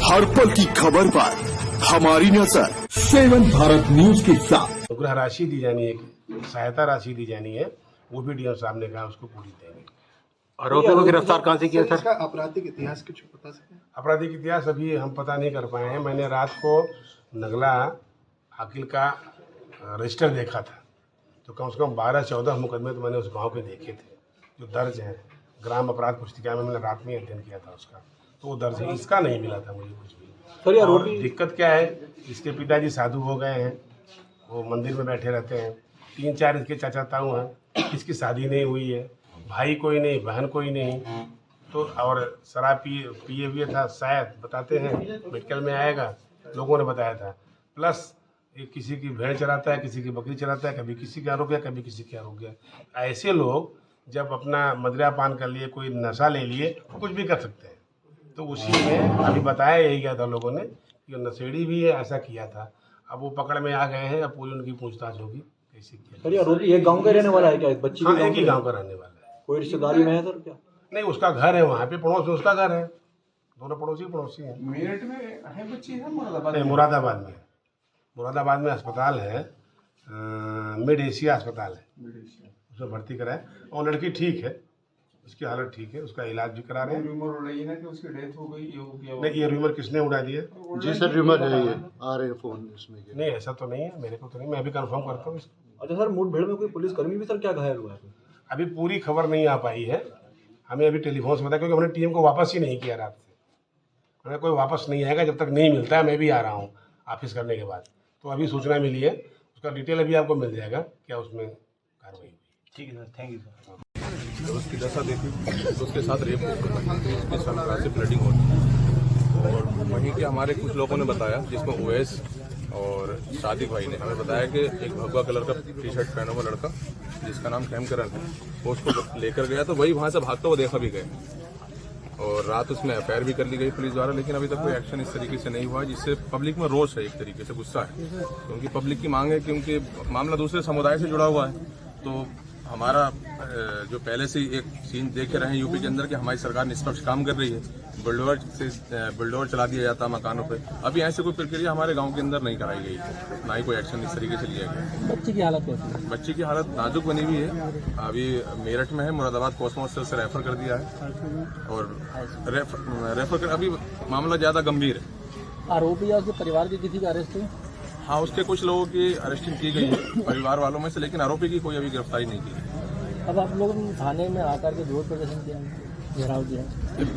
हर पल की खबर पर हमारी नजर 7 भारत न्यूज के साथ। अनुग्रह राशि दी जानी है, सहायता राशि दी जानी है, वो भी डीएम साहब ने कहा उसको पूरी देंगे। आरोपियों को गिरफ्तार कहाँ से किया सर? इसका आपराधिक इतिहास कुछ बता सकते हैं? आपराधिक इतिहास अभी हम पता नहीं कर पाए हैं। मैंने रात को नगला आकिल का रजिस्टर देखा था, तो कम से कम 12-14 मुकदमे तो मैंने उस गांव के देखे थे जो दर्ज हैं। ग्राम अपराध पुस्तिका में मैंने रात में अध्ययन किया था उसका, तो वो दर्ज है। इसका नहीं मिला था मुझे कुछ भी। और दिक्कत क्या है, इसके पिताजी साधु हो गए हैं, वो मंदिर में बैठे रहते हैं। 3-4 इसके चाचा ताऊ हैं, इसकी शादी नहीं हुई है, भाई कोई नहीं, बहन कोई नहीं, तो और शराब पिए हुए था शायद, बताते हैं मेडिकल में आएगा, लोगों ने बताया था। प्लस एक किसी की भेड़ चराता है, किसी की बकरी चराता है, कभी किसी का आरोप गया, कभी किसी का आरोप गया। ऐसे लोग जब अपना मदिरा पान कर लिए, कोई नशा ले लिए, कुछ भी कर सकते हैं। तो उसी में अभी बताया यही गया था लोगों ने कि नशेड़ी भी है, ऐसा किया था। अब वो पकड़ में आ गए हैं, अब पूरी उनकी पूछताछ होगी कैसे किया। सर, ये आरोपी एक गांव का रहने वाला है क्या? इस बच्ची हाँ, एक ही गाँव का रहने वाला है। कोई रिश्तेदारी में है सर क्या? नहीं, उसका घर है वहाँ पे, पड़ोस में उसका घर है, दोनों पड़ोसी हैं। मेरठ में है बच्ची है मुरादाबाद नहीं, मुरादाबाद में अस्पताल है, मिड एशिया अस्पताल है, उसमें भर्ती कराए और लड़की ठीक है, उसकी हालत ठीक है, उसका इलाज भी करा रहे हैं। रूमर उड़ रही है ना कि उसकी डेथ हो गई, ये हो गया। नहीं, ये रूमर किसने उड़ा दिया? जी सर, रूमर है, ये आ रहे हैं फोन इसमें। नहीं, ऐसा तो नहीं है, मेरे को तो नहीं, मैं अभी कंफर्म करता हूँ इसको। अच्छा सर, मुठभेड़ में कोई पुलिसकर्मी भी सर क्या घायल हुआ है? अभी पूरी खबर नहीं आ पाई है, हमें अभी टेलीफोन से बताया, क्योंकि हमने टीम को वापस ही नहीं किया रात से। हमें कोई वापस नहीं आएगा जब तक नहीं मिलता है। मैं भी आ रहा हूँ ऑफिस करने के बाद, तो अभी सूचना मिली है, उसका डिटेल अभी आपको मिल जाएगा क्या उसमें कार्रवाई हुई। ठीक है सर, थैंक यू सर। जब उसकी दशा देखी तो उसके साथ रेप उसके साथ से ब्लडिंग होती। और वहीं के हमारे कुछ लोगों ने बताया, जिसमें ओवैस और सादिक भाई ने हमें बताया कि एक भगवा कलर का टी शर्ट पहना हुआ लड़का जिसका नाम खेमकरण है, वो उसको लेकर गया, तो वही वहां से भागता हुआ देखा भी गया। और रात उसमें एफआईआर भी कर ली गई पुलिस द्वारा, लेकिन अभी तक कोई एक्शन इस तरीके से नहीं हुआ, जिससे पब्लिक में रोष है, एक तरीके से गुस्सा है। क्योंकि पब्लिक की मांग है, क्योंकि मामला दूसरे समुदाय से जुड़ा हुआ है। तो हमारा जो पहले से एक सीन देखे रहे हैं यूपी के अंदर कि हमारी सरकार निष्पक्ष काम कर रही है, बुलडोजर चला दिया जाता है मकानों पे। अभी ऐसी कोई प्रक्रिया हमारे गांव के अंदर नहीं कराई गई, ना ही कोई एक्शन इस तरीके से लिया गया। बच्ची की हालत कैसी है? बच्ची की हालत नाजुक बनी हुई है, अभी मेरठ में है, मुरादाबाद कोस्मो से उसे रेफर कर दिया है। और रेफर कर, अभी मामला ज्यादा गंभीर है। आरोपी या उसके परिवार के किसी का अरेस्ट हुआ? हाँ, उसके कुछ लोगों की अरेस्टिंग की गई है परिवार वालों में से, लेकिन आरोपी की कोई अभी गिरफ्तारी नहीं की गई। अब आप लोग थाने में आकर के विरोध प्रदर्शन किया, घेराव किया?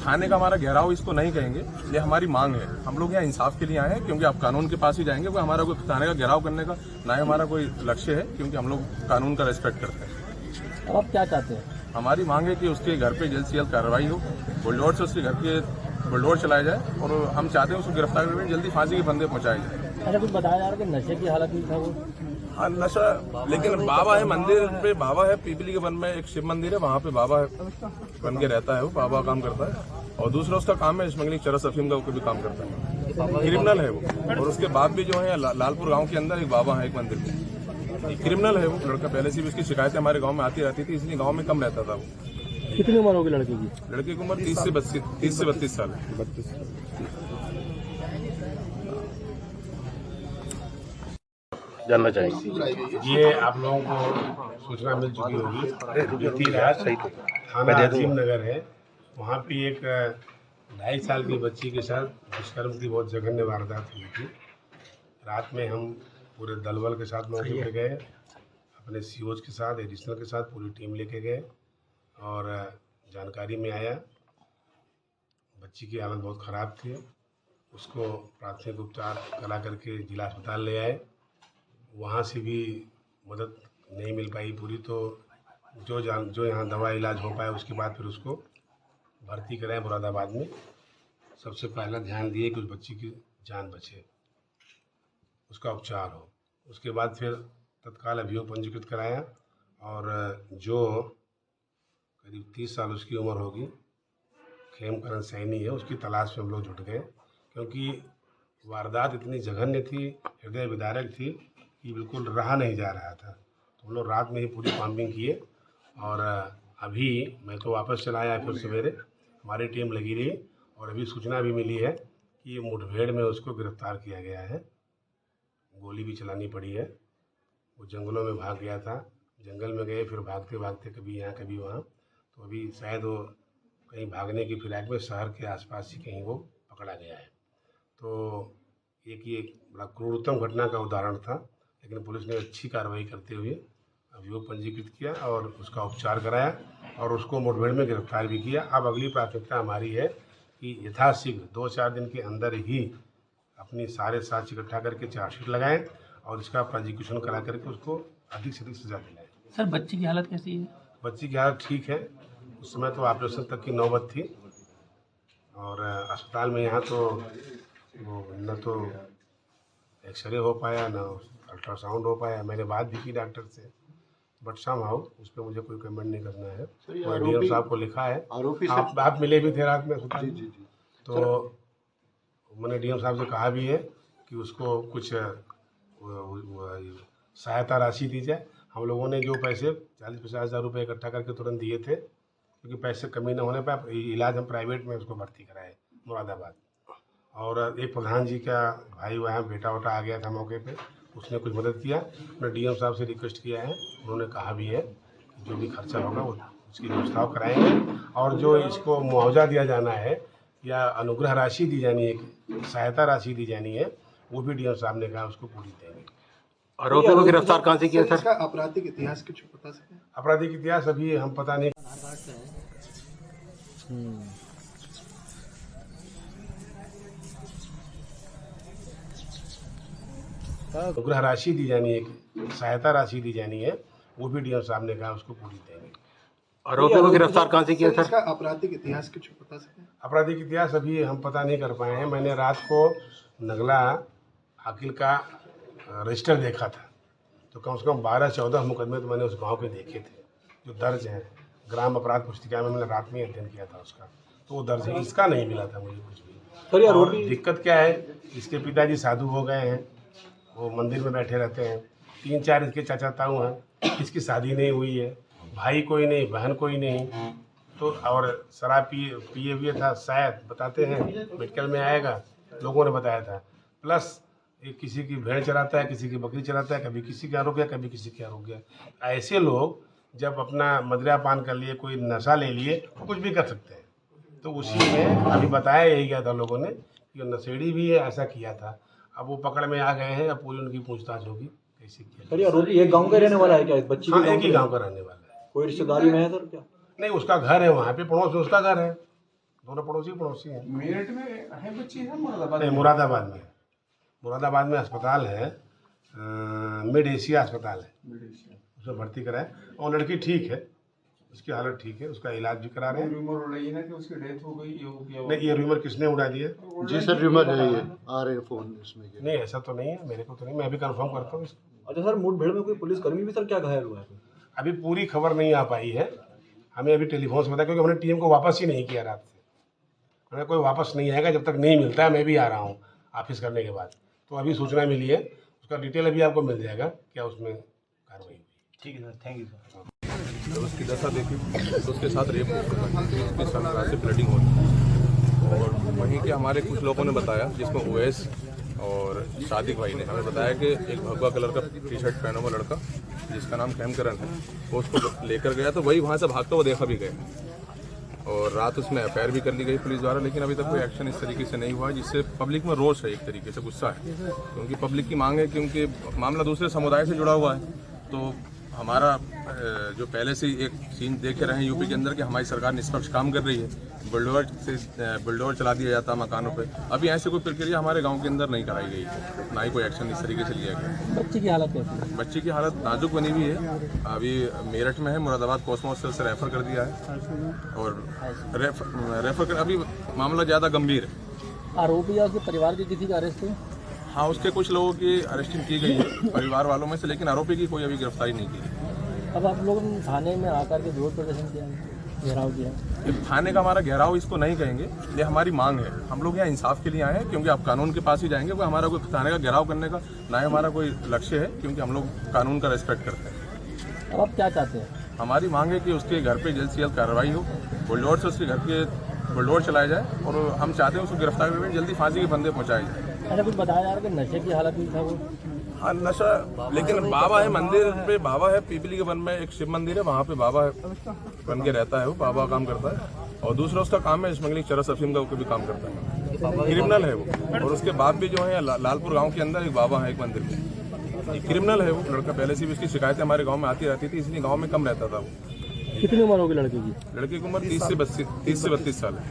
थाने का हमारा घेराव इसको नहीं कहेंगे, ये हमारी मांग है। हम लोग यहाँ इंसाफ के लिए आए हैं, क्योंकि आप कानून के पास ही जाएंगे। कोई हमारा कोई थाने का घेराव करने का ना ही हमारा कोई लक्ष्य है, क्योंकि हम लोग कानून का रेस्पेक्ट करते हैं। अब आप क्या चाहते हैं? हमारी मांग है कि उसके घर पे जल्द से जल्द कार्रवाई हो, बुलडोजर से उसके घर के बुलडोजर चलाया जाए, और हम चाहते हैं उसको गिरफ्तार करके जल्दी फांसी के फंदे पहुंचाए जाए। अच्छा, कुछ बताया जा रहा है कि नशे की हालत में था वो? हाँ, नशा, लेकिन बाबा है, मंदिर पे बाबा है, पीपली के वन में एक शिव मंदिर है, वहाँ पे बाबा है, बन के रहता है, वो बाबा काम करता है। और दूसरा उसका काम है स्मगलिंग, चरस अफीम का भी काम करता है, क्रिमिनल है वो। और उसके बाद भी जो है लालपुर गांव के अंदर एक बाबा है, एक मंदिर में, क्रिमिनल है वो लड़का। पहले से भी उसकी शिकायतें हमारे गाँव में आती रहती थी, इसलिए गाँव में कम रहता था वो। कितनी उम्र होगी लड़के की? लड़के की उम्र 30 से 32 साल है। 32 जानना चाहिए। ये आप लोगों को सूचना मिल चुकी होगी, बीती रात थाना अजीम नगर है, वहाँ पे एक 2.5 साल की बच्ची के साथ दुष्कर्म की बहुत जघन्य वारदात हुई थी। रात में हम पूरे दलबल के साथ मौके पे गए, अपने सीओज के साथ, एडिशनल के साथ पूरी टीम लेके गए, और जानकारी में आया बच्ची की हालत बहुत ख़राब थी। उसको प्राथमिक उपचार करा करके जिला अस्पताल ले आए, वहाँ से भी मदद नहीं मिल पाई पूरी, तो जो यहाँ दवा इलाज हो पाया, उसके बाद फिर उसको भर्ती कराएं मुरादाबाद में। सबसे पहला ध्यान दिए कि उस बच्ची की जान बचे, उसका उपचार हो। उसके बाद फिर तत्काल अभियोग पंजीकृत कराया, और जो करीब 30 साल उसकी उम्र होगी, खेमकरण सैनी है, उसकी तलाश में हम लोग जुट गए, क्योंकि वारदात इतनी जघन्य थी, हृदय विदारक थी कि बिल्कुल रहा नहीं जा रहा था। तो हम लोग रात में ही पूरी कॉम्बिंग किए, और अभी मैं तो वापस चला आया, फिर सवेरे हमारी टीम लगी रही, और अभी सूचना भी मिली है कि मुठभेड़ में उसको गिरफ्तार किया गया है। गोली भी चलानी पड़ी है। वो जंगलों में भाग गया था, जंगल में गए, फिर भागते भागते कभी यहाँ कभी वहाँ, तो अभी शायद वो कहीं भागने की फिराक में शहर के आसपास ही कहीं वो पकड़ा गया है। तो ये बड़ा क्रूरतम घटना का उदाहरण था, लेकिन पुलिस ने अच्छी कार्रवाई करते हुए अभियोग पंजीकृत किया और उसका उपचार कराया और उसको मुठभेड़ में गिरफ्तार भी किया। अब अगली प्राथमिकता हमारी है कि यथाशीघ्र 2-4 दिन के अंदर ही अपनी सारे साक्ष्य इकट्ठा करके चार्जशीट लगाएं और इसका प्रोसिक्यूशन करा करके उसको अधिक से अधिक सजा दिलाएं। सर बच्ची की हालत कैसी है? बच्ची की हालत ठीक है। उस समय तो ऑपरेशन तक की नौबत थी और अस्पताल में यहाँ तो वो न तो एक्सरे हो पाया, न अल्ट्रासाउंड हो पाया। मैंने बात भी की डॉक्टर से, बट समहाउ उस पर मुझे कोई कमेंट नहीं करना है। डीएम साहब को लिखा है, आरोपी आप मिले भी थे रात में अस्पताल। जी। तो मैंने डीएम साहब से कहा भी है कि उसको कुछ सहायता राशि दी जाए। हम लोगों ने जो पैसे 40-50 हज़ार रुपये इकट्ठा करके तुरंत दिए थे, क्योंकि पैसे कमी न होने पर इलाज हम प्राइवेट में उसको भर्ती कराए मुरादाबाद। और एक प्रधान जी का भाई वहाँ बेटा वोटा आ गया था मौके पे, उसने कुछ मदद किया। हमने डीएम साहब से रिक्वेस्ट किया है, उन्होंने कहा भी है कि जो भी खर्चा होगा वो उसकी व्यवस्था कराएंगे और जो इसको मुआवजा दिया जाना है या अनुग्रह राशि दी जानी है, सहायता राशि दी जानी है, वो भी डीएम साहब ने कहा उसको पूरी देंगे। आरोपियों को गिरफ्तार कहाँ से किया सर? इसका आपराधिक इतिहास कुछ बता सकते हैं? आपराधिक इतिहास अभी हम पता नहीं। अनुग्रह राशि दी जानी है, सहायता राशि दी जानी है, वो भी डीएम साहब ने कहा उसको पूरी देंगे। आरोपियों को गिरफ्तार कहाँ से किया सर? इसका आपराधिक इतिहास कुछ बता सकते हैं? आपराधिक इतिहास अभी हम पता नहीं कर पाए हैं। मैंने रात को नगला आकिल का रजिस्टर देखा था, तो कम से कम 12-14 मुकदमे तो मैंने उस गांव के देखे थे जो दर्ज हैं। ग्राम अपराध पुस्तिका में मैंने रात में अध्ययन किया था उसका, तो वो दर्ज है। इसका नहीं मिला था मुझे कुछ भी। और दिक्कत क्या है, इसके पिताजी साधु हो गए हैं, वो मंदिर में बैठे रहते हैं। 3-4 इसके चाचा ताऊ हैं, इसकी शादी नहीं हुई है, भाई कोई नहीं, बहन कोई नहीं, तो और शराब पिए हुए था शायद, बताते हैं मेडिकल में आएगा, लोगों ने बताया था। प्लस एक किसी की भेड़ चराता है, किसी की बकरी चराता है, कभी किसी का रोक गया, कभी किसी का रोक गया। ऐसे लोग जब अपना मदिरा पान कर लिए, कोई नशा ले लिए, तो कुछ भी कर सकते हैं। तो उसी में अभी बताया यही गया था लोगों ने कि नशेड़ी भी है, ऐसा किया था। अब वो पकड़ में आ गए हैं, अब पूरी उनकी पूछताछ होगी कैसे किया। सर, ये आरोपी एक गांव का रहने वाला है क्या? इस बच्ची हाँ, एक ही गाँव का रहने वाला है। कोई रिश्तेदारी में है सर क्या? नहीं, उसका घर है वहाँ पे, पड़ोस में उसका घर है। दोनों पड़ोसी हैं। मेरठ में है बच्ची है मुरादाबाद? नहीं, मुरादाबाद में अस्पताल है, मिड एशिया अस्पताल है, उसमें भर्ती कराए और लड़की ठीक है, उसकी हालत ठीक है, उसका इलाज भी करा रहे हैं। रूमर उड़ रही है ना कि उसकी डेथ हो गई, ये हो गया। नहीं, ये रूमर किसने उड़ा दिया? जी सर, रूमर है, ये आ रहे हैं फोन इसमें के। नहीं, ऐसा तो नहीं है, मेरे को तो नहीं, मैं अभी कंफर्म करता हूँ इसको। अच्छा सर, मुठभेड़ में कोई पुलिसकर्मी भी सर क्या घायल हुआ है? अभी पूरी खबर नहीं आ पाई है, हमें अभी टेलीफोन से पता, क्योंकि हमने टीम को वापस ही नहीं किया रात से। हमें कोई वापस नहीं आएगा जब तक नहीं मिलता है। मैं भी आ रहा हूँ ऑफिस करने के बाद, तो अभी सूचना मिली है, उसका डिटेल अभी आपको मिल जाएगा क्या उसमें कार्रवाई हुई। ठीक है सर, थैंक यू सर। जब उसकी दशा देखी तो उसके साथ रेप उसके सर से ब्लीडिंग होती। और वहीं के हमारे कुछ लोगों ने बताया, जिसमें ओवैस और सादिक भाई ने हमें बताया कि एक भगवा कलर का टी शर्ट पहना हुआ लड़का जिसका नाम खेमकरण है, वो उसको लेकर गया, तो वही वहाँ से भागता हुआ देखा भी गया। और रात उसमें एफआईआर भी कर ली गई पुलिस द्वारा, लेकिन अभी तक कोई एक्शन इस तरीके से नहीं हुआ है, जिससे पब्लिक में रोष है, एक तरीके से गुस्सा है, क्योंकि पब्लिक की मांग है, क्योंकि मामला दूसरे समुदाय से जुड़ा हुआ है। तो हमारा जो पहले से ही एक सीन देखे रहे हैं यूपी के अंदर कि हमारी सरकार निष्पक्ष काम कर रही है, बुलडोजर चला दिया जाता है मकानों पे। अभी ऐसे कोई प्रक्रिया हमारे गांव के अंदर नहीं कराई गई, ना ही कोई एक्शन इस तरीके से लिया गया। बच्ची की हालत कैसी है? बच्ची की हालत नाजुक बनी हुई है, अभी मेरठ में है, मुरादाबाद कोस्मो हॉस्पिटल से रेफर कर दिया है और रेफर कर, अभी मामला ज़्यादा गंभीर है। आरोपी या उसके परिवार के किसी का अरेस्ट हुआ? हाँ, उसके कुछ लोगों की अरेस्टिंग की गई है परिवार वालों में से, लेकिन आरोपी की कोई अभी गिरफ्तारी नहीं की। अब आप लोग थाने में आकर के विरोध प्रदर्शन किया, घेराव किया? ये थाने का हमारा घेराव इसको नहीं कहेंगे, ये हमारी मांग है। हम लोग यहाँ इंसाफ के लिए आए हैं, क्योंकि आप कानून के पास ही जाएंगे। कोई हमारा कोई थाने का घेराव करने का ना ही हमारा कोई लक्ष्य है, क्योंकि हम लोग कानून का रिस्पेक्ट करते हैं। अब आप क्या चाहते हैं? हमारी मांग है कि उसके घर पे जल्द से जल्द कार्रवाई हो, बुलडोजर से उसके घर के बुलडोर चलाया जाए और हम चाहते हैं उसको गिरफ्तार करके जल्दी फांसी के फंदे पहुंचाए जाए। अच्छा, कुछ बताया जा रहा है कि नशे की हालत में था वो। हाँ, नशा, लेकिन बाबा है, मंदिर पे बाबा है, पीपली के वन में एक शिव मंदिर है, वहाँ पे बाबा है, बन के रहता है, वो बाबा काम करता है। और दूसरा उसका काम है स्मगलिंग, चरस अफीम का भी काम करता है, क्रिमिनल है वो। और उसके बाप भी जो है लालपुर गांव के अंदर एक बाबा है, एक मंदिर में, क्रिमिनल है वो लड़का। पहले से भी उसकी शिकायतें हमारे गांव में आती रहती थी, इसलिए गांव में कम रहता था वो। कितनी उम्र होगी लड़के की? लड़के की उम्र 30 से 32 साल है।